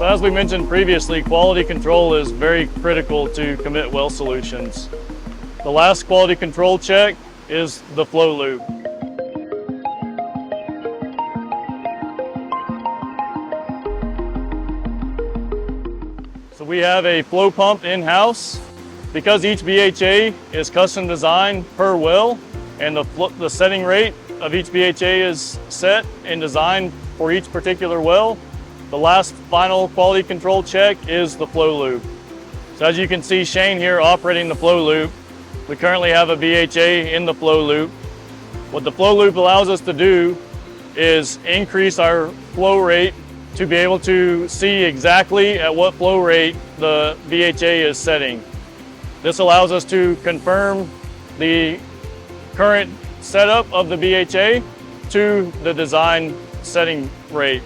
So as we mentioned previously, quality control is very critical to commit well solutions. The last quality control check is the flow loop. So we have a flow pump in-house. Because each BHA is custom designed per well and the setting rate of each BHA is set and designed for each particular well, the last final quality control check is the flow loop. So as you can see Shane here operating the flow loop, we currently have a BHA in the flow loop. What the flow loop allows us to do is increase our flow rate to be able to see exactly at what flow rate the BHA is setting. This allows us to confirm the current setup of the BHA to the design setting rate.